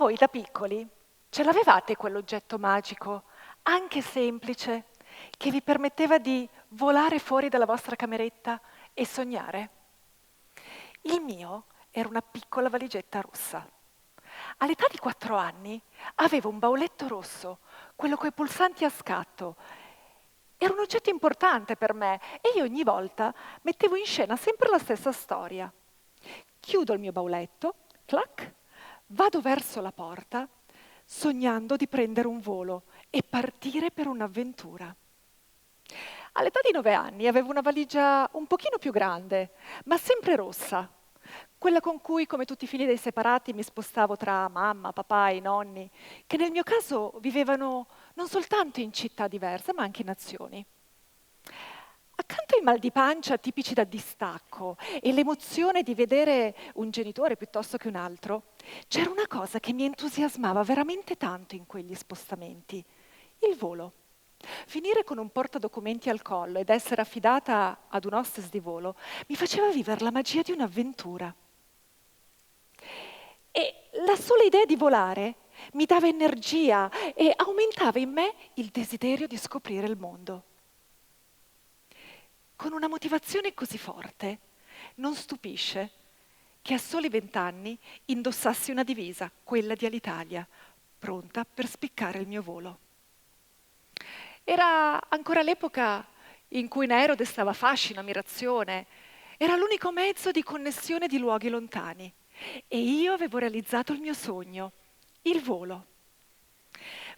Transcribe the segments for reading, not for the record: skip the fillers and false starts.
Voi da piccoli ce l'avevate quell'oggetto magico, anche semplice, che vi permetteva di volare fuori dalla vostra cameretta e sognare? Il mio era una piccola valigetta rossa. All'età di 4 anni avevo un bauletto rosso, quello coi pulsanti a scatto. Era un oggetto importante per me e io ogni volta mettevo in scena sempre la stessa storia. Chiudo il mio bauletto, clac, vado verso la porta, sognando di prendere un volo e partire per un'avventura. All'età di 9 anni avevo una valigia un pochino più grande, ma sempre rossa. Quella con cui, come tutti i figli dei separati, mi spostavo tra mamma, papà e i nonni, che nel mio caso vivevano non soltanto in città diverse, ma anche in nazioni. Accanto ai mal di pancia tipici da distacco e l'emozione di vedere un genitore piuttosto che un altro, c'era una cosa che mi entusiasmava veramente tanto in quegli spostamenti: il volo. Finire con un portadocumenti al collo ed essere affidata ad un hostess di volo mi faceva vivere la magia di un'avventura. E la sola idea di volare mi dava energia e aumentava in me il desiderio di scoprire il mondo. Con una motivazione così forte, non stupisce che a soli 20 anni indossassi una divisa, quella di Alitalia, pronta per spiccare il mio volo. Era ancora l'epoca in cui in aereo destava fascino, ammirazione. Era l'unico mezzo di connessione di luoghi lontani. E io avevo realizzato il mio sogno, il volo.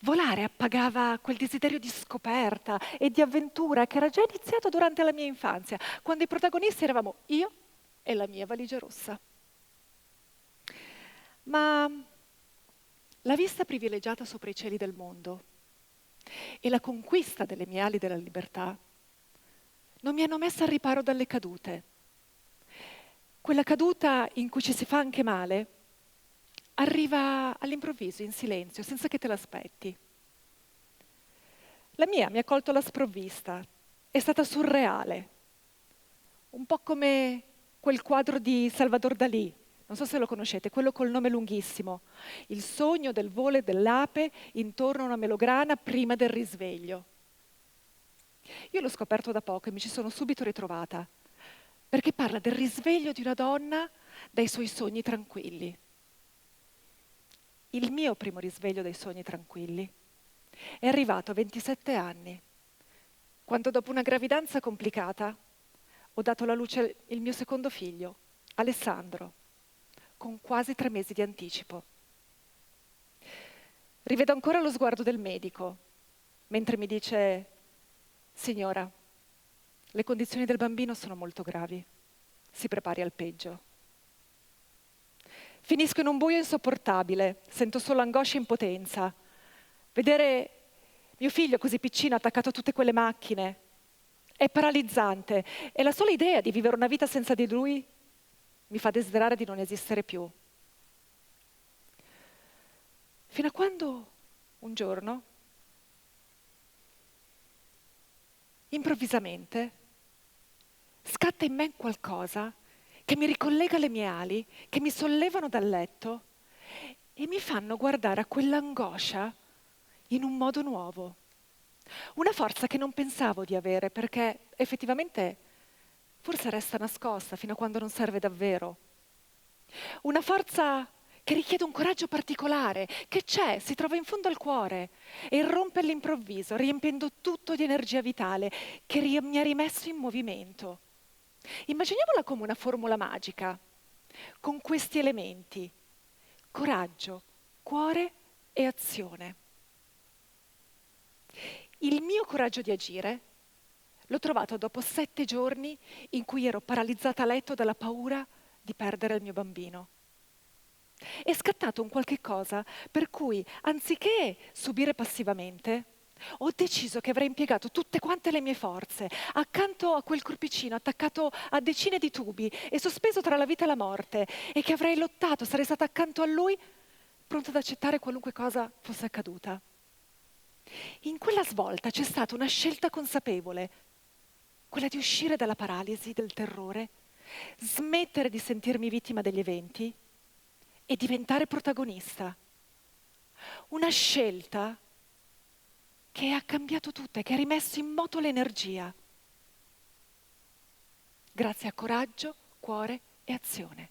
Volare appagava quel desiderio di scoperta e di avventura che era già iniziato durante la mia infanzia, quando i protagonisti eravamo io e la mia valigia rossa. Ma la vista privilegiata sopra i cieli del mondo e la conquista delle mie ali della libertà non mi hanno messa al riparo dalle cadute. Quella caduta in cui ci si fa anche male arriva all'improvviso, in silenzio, senza che te l'aspetti. La mia mi ha colto alla sprovvista, è stata surreale, un po' come quel quadro di Salvador Dalì, non so se lo conoscete, quello col nome lunghissimo, Il sogno del volo e dell'ape intorno a una melograna prima del risveglio. Io l'ho scoperto da poco e mi ci sono subito ritrovata, perché parla del risveglio di una donna dai suoi sogni tranquilli. Il mio primo risveglio dai sogni tranquilli è arrivato a 27 anni, quando dopo una gravidanza complicata ho dato alla luce il mio secondo figlio, Alessandro, con quasi 3 mesi di anticipo. Rivedo ancora lo sguardo del medico, mentre mi dice: signora, le condizioni del bambino sono molto gravi, si prepari al peggio. Finisco in un buio insopportabile, sento solo angoscia e impotenza. Vedere mio figlio così piccino attaccato a tutte quelle macchine è paralizzante e la sola idea di vivere una vita senza di lui mi fa desiderare di non esistere più. Fino a quando un giorno, improvvisamente, scatta in me qualcosa che mi ricollega alle mie ali, che mi sollevano dal letto e mi fanno guardare a quell'angoscia in un modo nuovo. Una forza che non pensavo di avere, perché effettivamente forse resta nascosta fino a quando non serve davvero. Una forza che richiede un coraggio particolare, che c'è, si trova in fondo al cuore e irrompe all'improvviso, riempiendo tutto di energia vitale che mi ha rimesso in movimento. Immaginiamola come una formula magica, con questi elementi: coraggio, cuore e azione. Il mio coraggio di agire l'ho trovato dopo 7 giorni in cui ero paralizzata a letto dalla paura di perdere il mio bambino. È scattato un qualche cosa per cui, anziché subire passivamente, ho deciso che avrei impiegato tutte quante le mie forze accanto a quel corpicino attaccato a decine di tubi e sospeso tra la vita e la morte, e che avrei lottato, sarei stata accanto a lui, pronta ad accettare qualunque cosa fosse accaduta. In quella svolta c'è stata una scelta consapevole, quella di uscire dalla paralisi, del terrore, smettere di sentirmi vittima degli eventi e diventare protagonista. Una scelta che ha cambiato tutto e che ha rimesso in moto l'energia, grazie a coraggio, cuore e azione.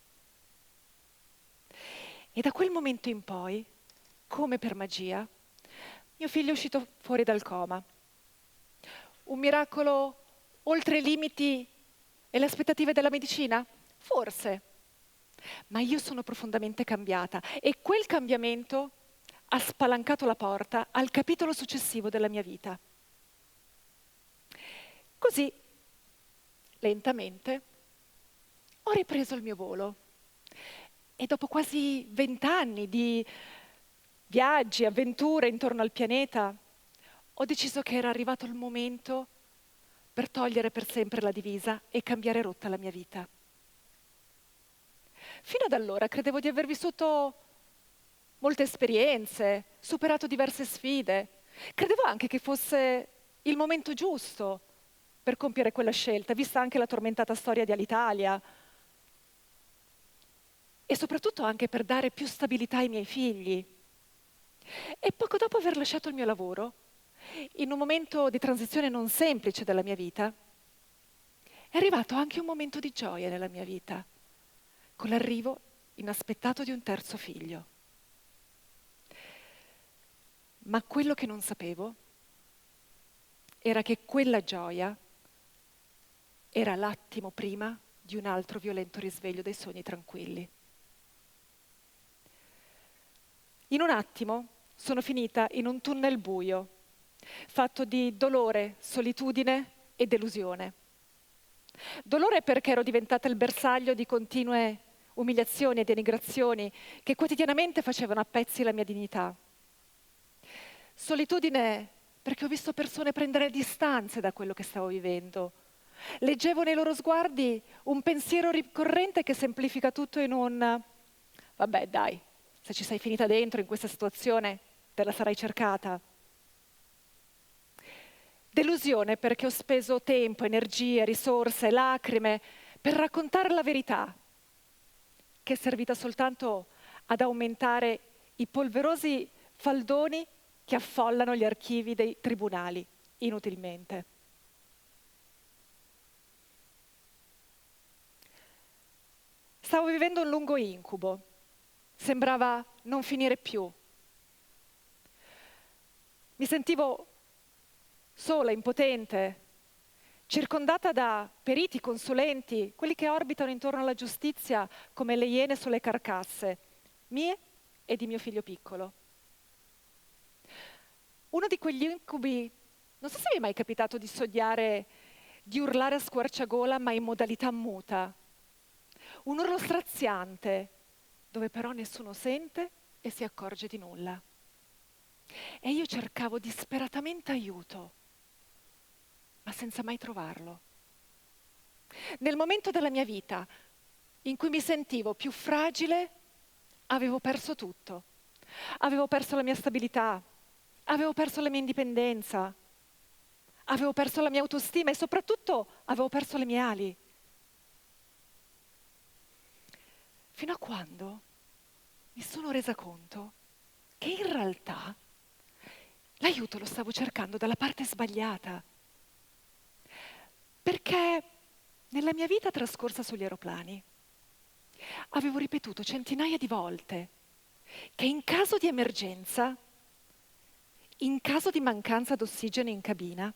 E da quel momento in poi, come per magia, mio figlio è uscito fuori dal coma. Un miracolo oltre i limiti e le aspettative della medicina? Forse. Ma io sono profondamente cambiata e quel cambiamento ha spalancato la porta al capitolo successivo della mia vita. Così, lentamente, ho ripreso il mio volo e dopo quasi 20 anni di viaggi, avventure intorno al pianeta, ho deciso che era arrivato il momento per togliere per sempre la divisa e cambiare rotta alla mia vita. Fino ad allora credevo di aver vissuto molte esperienze, superato diverse sfide. Credevo anche che fosse il momento giusto per compiere quella scelta, vista anche la tormentata storia di Alitalia e soprattutto anche per dare più stabilità ai miei figli. E poco dopo aver lasciato il mio lavoro, in un momento di transizione non semplice della mia vita, è arrivato anche un momento di gioia nella mia vita, con l'arrivo inaspettato di un terzo figlio. Ma quello che non sapevo era che quella gioia era l'attimo prima di un altro violento risveglio dei sogni tranquilli. In un attimo sono finita in un tunnel buio, fatto di dolore, solitudine e delusione. Dolore perché ero diventata il bersaglio di continue umiliazioni e denigrazioni che quotidianamente facevano a pezzi la mia dignità. Solitudine perché ho visto persone prendere distanze da quello che stavo vivendo. Leggevo nei loro sguardi un pensiero ricorrente che semplifica tutto in un «vabbè dai, se ci sei finita dentro in questa situazione te la sarai cercata». Delusione perché ho speso tempo, energie, risorse, lacrime per raccontare la verità, che è servita soltanto ad aumentare i polverosi faldoni che affollano gli archivi dei tribunali, inutilmente. Stavo vivendo un lungo incubo, sembrava non finire più. Mi sentivo sola, impotente, circondata da periti, consulenti, quelli che orbitano intorno alla giustizia come le iene sulle carcasse, mie e di mio figlio piccolo. Uno di quegli incubi, non so se vi è mai capitato di sognare, di urlare a squarciagola ma in modalità muta. Un urlo straziante, dove però nessuno sente e si accorge di nulla. E io cercavo disperatamente aiuto, ma senza mai trovarlo. Nel momento della mia vita in cui mi sentivo più fragile, avevo perso tutto. Avevo perso la mia stabilità, avevo perso la mia indipendenza, avevo perso la mia autostima e soprattutto avevo perso le mie ali. Fino a quando mi sono resa conto che in realtà l'aiuto lo stavo cercando dalla parte sbagliata. Perché nella mia vita trascorsa sugli aeroplani avevo ripetuto centinaia di volte che in caso di emergenza, in caso di mancanza d'ossigeno in cabina,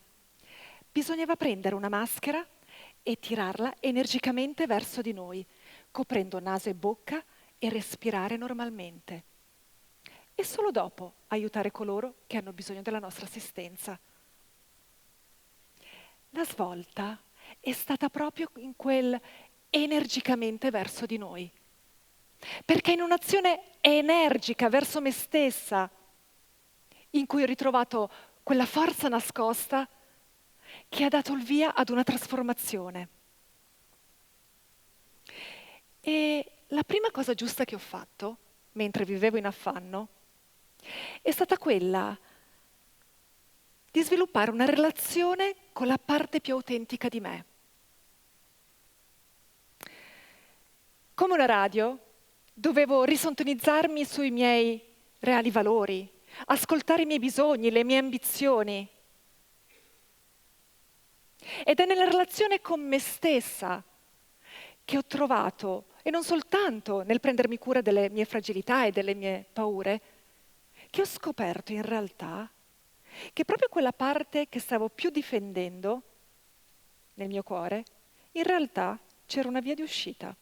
bisognava prendere una maschera e tirarla energicamente verso di noi, coprendo naso e bocca e respirare normalmente. E solo dopo aiutare coloro che hanno bisogno della nostra assistenza. La svolta è stata proprio in quel energicamente verso di noi. Perché in un'azione energica verso me stessa, in cui ho ritrovato quella forza nascosta che ha dato il via ad una trasformazione. E la prima cosa giusta che ho fatto, mentre vivevo in affanno, è stata quella di sviluppare una relazione con la parte più autentica di me. Come una radio, dovevo risintonizzarmi sui miei reali valori, ascoltare i miei bisogni, le mie ambizioni. Ed è nella relazione con me stessa che ho trovato, e non soltanto nel prendermi cura delle mie fragilità e delle mie paure, che ho scoperto in realtà che proprio quella parte che stavo più difendendo nel mio cuore, in realtà c'era una via di uscita.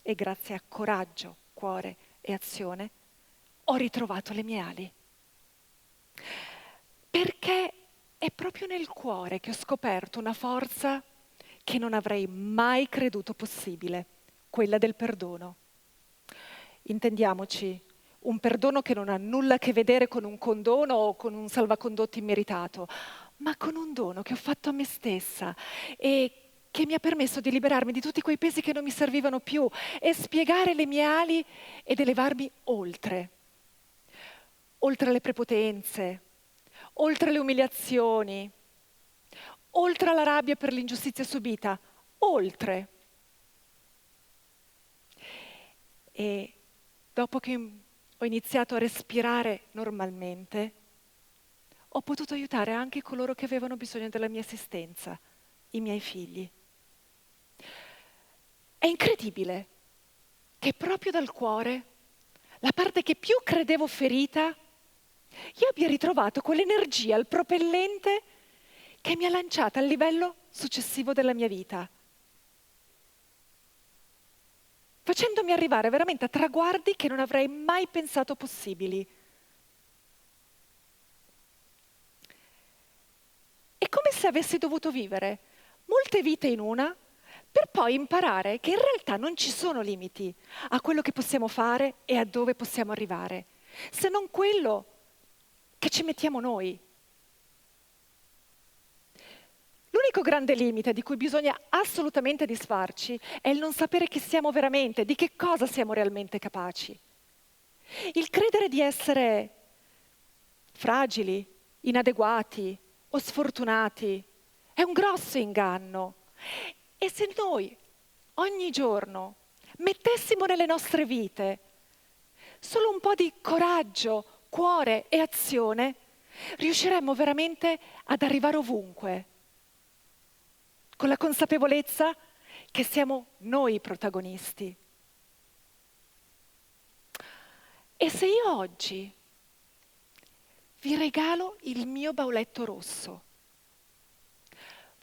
E grazie a coraggio, cuore e azione ho ritrovato le mie ali. Perché è proprio nel cuore che ho scoperto una forza che non avrei mai creduto possibile, quella del perdono. Intendiamoci, un perdono che non ha nulla a che vedere con un condono o con un salvacondotto immeritato, ma con un dono che ho fatto a me stessa e che mi ha permesso di liberarmi di tutti quei pesi che non mi servivano più e spiegare le mie ali ed elevarmi oltre le prepotenze, oltre le umiliazioni, oltre alla rabbia per l'ingiustizia subita, oltre. E dopo che ho iniziato a respirare normalmente, ho potuto aiutare anche coloro che avevano bisogno della mia assistenza, i miei figli. È incredibile che proprio dal cuore, la parte che più credevo ferita, io abbia ritrovato quell'energia, il propellente che mi ha lanciata al livello successivo della mia vita, facendomi arrivare veramente a traguardi che non avrei mai pensato possibili. È come se avessi dovuto vivere molte vite in una per poi imparare che in realtà non ci sono limiti a quello che possiamo fare e a dove possiamo arrivare, se non quello che ci mettiamo noi. L'unico grande limite di cui bisogna assolutamente disfarci è il non sapere chi siamo veramente, di che cosa siamo realmente capaci. Il credere di essere fragili, inadeguati o sfortunati è un grosso inganno. E se noi ogni giorno mettessimo nelle nostre vite solo un po' di coraggio, cuore e azione, riusciremmo veramente ad arrivare ovunque, con la consapevolezza che siamo noi i protagonisti. E se io oggi vi regalo il mio bauletto rosso,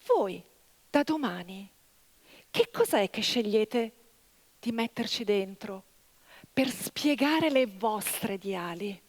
voi da domani che cos'è che scegliete di metterci dentro per spiegare le vostre diali?